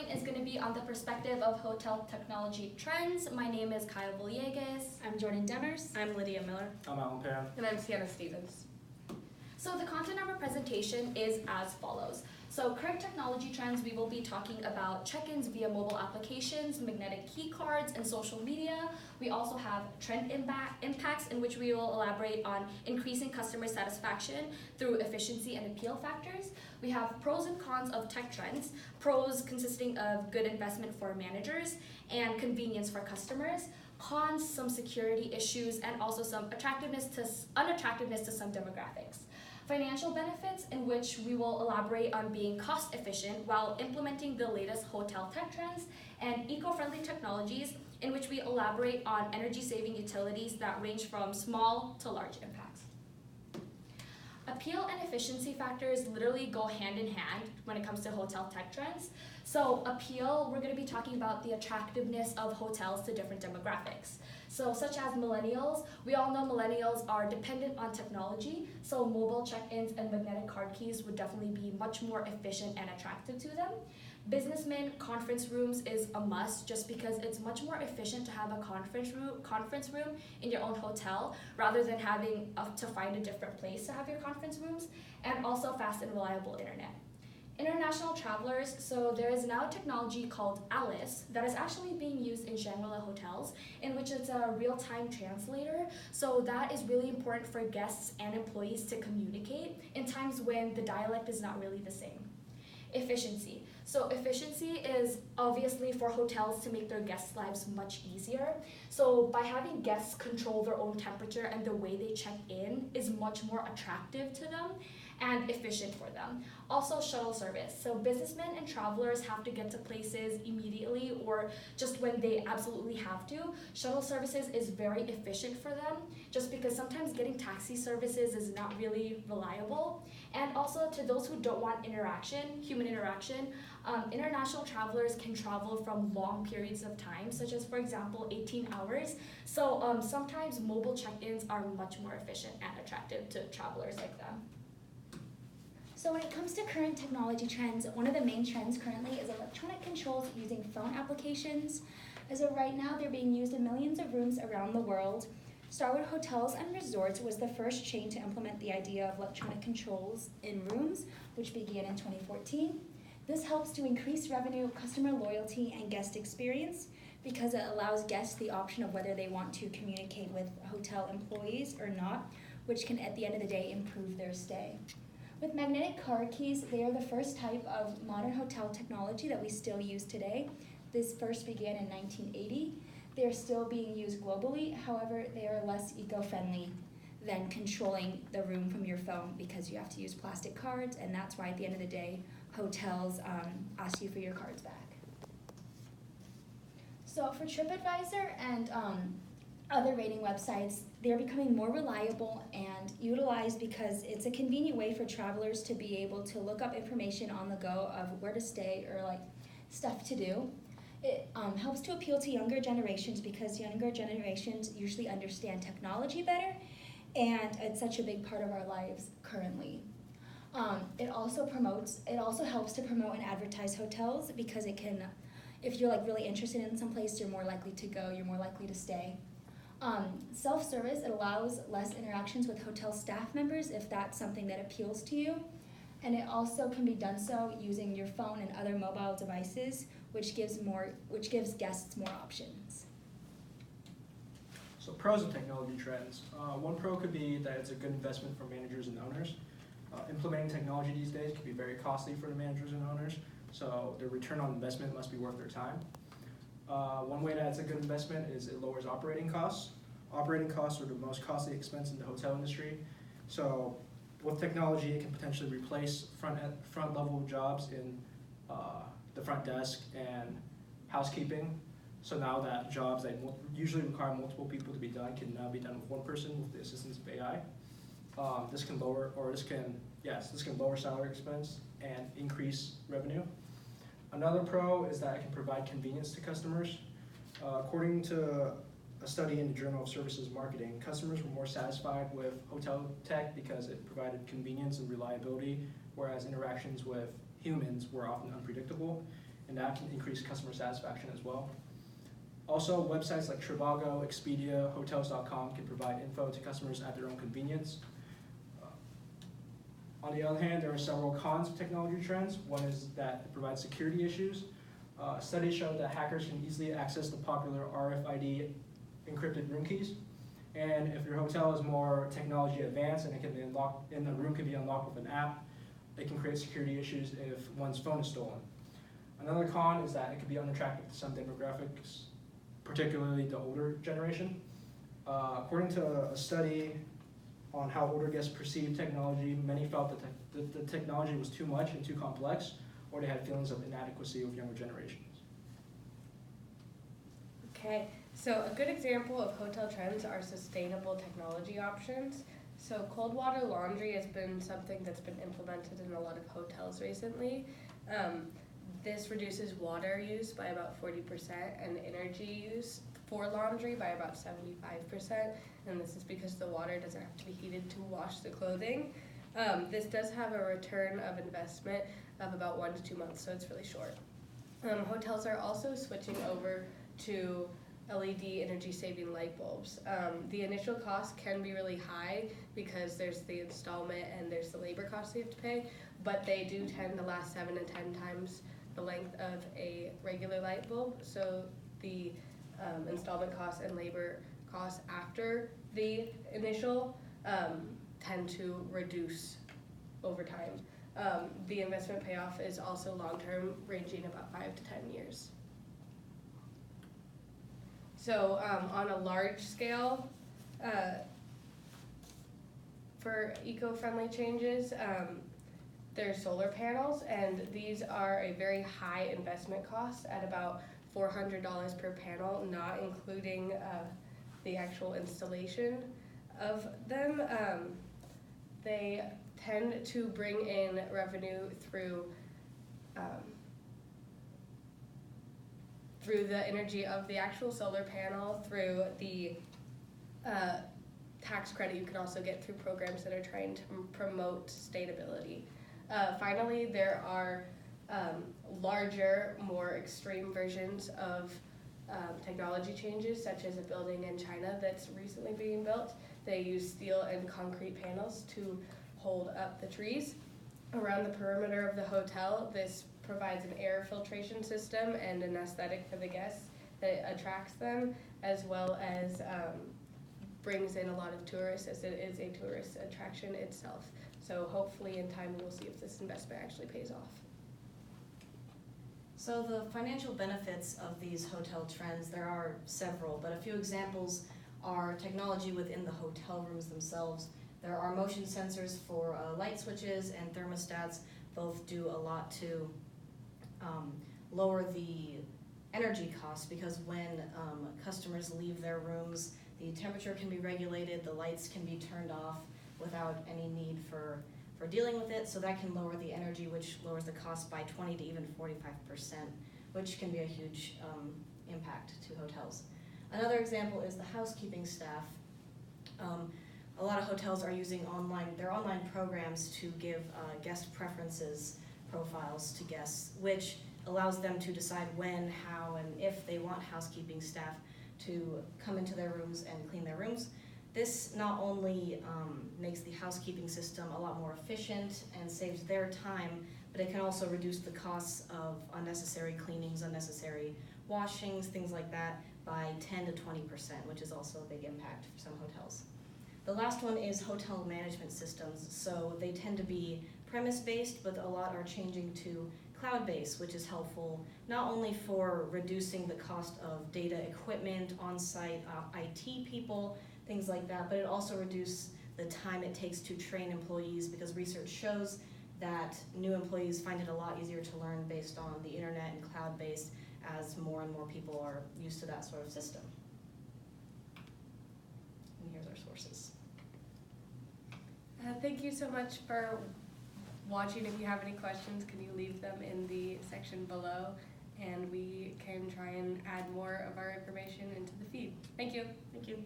point is going to be on the perspective of hotel technology trends. My name is Kaya Villegas. I'm Jordan Demers. I'm Lydia Miller. I'm Alan Pan. And I'm Sienna Stevens. So the content of our presentation is as follows. So current technology trends, we will be talking about check-ins via mobile applications, magnetic key cards, and social media. We also have trend impacts in which we will elaborate on increasing customer satisfaction through efficiency and appeal factors. We have pros and cons of tech trends, pros consisting of good investment for managers and convenience for customers, cons, some security issues, and also some unattractiveness to some demographics. Financial benefits, in which we will elaborate on being cost efficient while implementing the latest hotel tech trends, and eco-friendly technologies, in which we elaborate on energy saving utilities that range from small to large impacts. Appeal and efficiency factors literally go hand in hand when it comes to hotel tech trends. So appeal, we're going to be talking about the attractiveness of hotels to different demographics. So such as millennials, we all know millennials are dependent on technology, so mobile check-ins and magnetic card keys would definitely be much more efficient and attractive to them. Businessmen, conference rooms is a must just because it's much more efficient to have a conference room in your own hotel rather than having to find a different place to have your conference rooms, and also fast and reliable internet. International travelers, so there is now a technology called Alice that is actually being used in Shangri-La hotels, in which it's a real-time translator. So that is really important for guests and employees to communicate in times when the dialect is not really the same. Efficiency. So efficiency is obviously for hotels to make their guests' lives much easier. So by having guests control their own temperature and the way they check in is much more attractive to them and efficient for them. Also shuttle service. So businessmen and travelers have to get to places immediately or just when they absolutely have to. Shuttle services is very efficient for them just because sometimes getting taxi services is not really reliable. And also to those who don't want human interaction, international travelers can travel from long periods of time, such as, for example, 18 hours. So sometimes mobile check-ins are much more efficient and attractive to travelers like them. So when it comes to current technology trends, one of the main trends currently is electronic controls using phone applications. As of right now, they're being used in millions of rooms around the world. Starwood Hotels and Resorts was the first chain to implement the idea of electronic controls in rooms, which began in 2014. This helps to increase revenue, customer loyalty, and guest experience because it allows guests the option of whether they want to communicate with hotel employees or not, which can at the end of the day improve their stay. With magnetic card keys, they are the first type of modern hotel technology that we still use today. This first began in 1980. They are still being used globally, however, they are less eco-friendly than controlling the room from your phone because you have to use plastic cards, and that's why at the end of the day, hotels ask you for your cards back. So for TripAdvisor and other rating websites, they're becoming more reliable and utilized because it's a convenient way for travelers to be able to look up information on the go of where to stay or like stuff to do. It helps to appeal to younger generations because younger generations usually understand technology better, and it's such a big part of our lives currently. It also helps to promote and advertise hotels because it can, if you're like really interested in some place, you're more likely to go, you're more likely to stay. Self-service, it allows less interactions with hotel staff members if that's something that appeals to you. And it also can be done so using your phone and other mobile devices, which gives guests more options. So pros of technology trends. One pro could be that it's a good investment for managers and owners. Implementing technology these days can be very costly for the managers and owners, so their return on investment must be worth their time. One way that it's a good investment is it lowers operating costs. Operating costs are the most costly expense in the hotel industry. So with technology, it can potentially replace front level jobs in the front desk and housekeeping. So now that jobs that usually require multiple people to be done can now be done with one person with the assistance of AI. This can lower salary expense and increase revenue. Another pro is that it can provide convenience to customers. According to a study in the Journal of Services Marketing, customers were more satisfied with hotel tech because it provided convenience and reliability, whereas interactions with humans were often unpredictable. and that can increase customer satisfaction as well. Also, websites like Trivago, Expedia, Hotels.com can provide info to customers at their own convenience. On the other hand, there are several cons of technology trends. One is that it provides security issues. Studies show that hackers can easily access the popular RFID encrypted room keys. And if your hotel is more technology advanced and it can be unlocked, and the room can be unlocked with an app, it can create security issues if one's phone is stolen. Another con is that it can be unattractive to some demographics, particularly the older generation. According to a study on how older guests perceive technology, many felt that the technology was too much and too complex, or they had feelings of inadequacy with younger generations. Okay, so a good example of hotel trends are sustainable technology options. So cold water laundry has been something that's been implemented in a lot of hotels recently. This reduces water use by about 40% and energy use for laundry by about 75%, and this is because the water doesn't have to be heated to wash the clothing. This does have a return of investment of about 1 to 2 months, so it's really short. Hotels are also switching over to LED energy-saving light bulbs. The initial cost can be really high because there's the installment and there's the labor costs you have to pay, but they do tend to last 7 to 10 times the length of a regular light bulb, so the installment costs and labor costs after the initial tend to reduce over time. The investment payoff is also long-term, ranging about 5 to 10 years. So on a large scale, for eco-friendly changes, there's solar panels, and these are a very high investment cost at about $400 per panel, not including the actual installation of them. They tend to bring in revenue through the energy of the actual solar panel, through the tax credit you can also get through programs that are trying to promote sustainability. Finally, there are larger, more extreme versions of technology changes, such as a building in China that's recently being built. They use steel and concrete panels to hold up the trees. Around the perimeter of the hotel, this provides an air filtration system and an aesthetic for the guests that attracts them, as well as brings in a lot of tourists, as it is a tourist attraction itself. So hopefully in time we'll see if this investment actually pays off. So the financial benefits of these hotel trends, there are several, but a few examples are technology within the hotel rooms themselves. There are motion sensors for light switches and thermostats. Both do a lot to lower the energy costs, because when customers leave their rooms, the temperature can be regulated, the lights can be turned off without any need for dealing with it, so that can lower the energy, which lowers the cost by 20 to even 45%, which can be a huge impact to hotels. Another example is the housekeeping staff. A lot of hotels are using their online programs to give guest preferences profiles to guests, which allows them to decide when, how, and if they want housekeeping staff to come into their rooms and clean their rooms. This not only makes the housekeeping system a lot more efficient and saves their time, but it can also reduce the costs of unnecessary cleanings, unnecessary washings, things like that, by 10 to 20%, which is also a big impact for some hotels. The last one is hotel management systems. So they tend to be premise-based, but a lot are changing to cloud-based, which is helpful not only for reducing the cost of data equipment, on-site IT people, things like that, but it also reduces the time it takes to train employees, because research shows that new employees find it a lot easier to learn based on the internet and cloud-based, as more and more people are used to that sort of system. And here's our sources. Thank you so much for watching. If you have any questions, can you leave them in the section below, and we can try and add more of our information into the feed. Thank you. Thank you.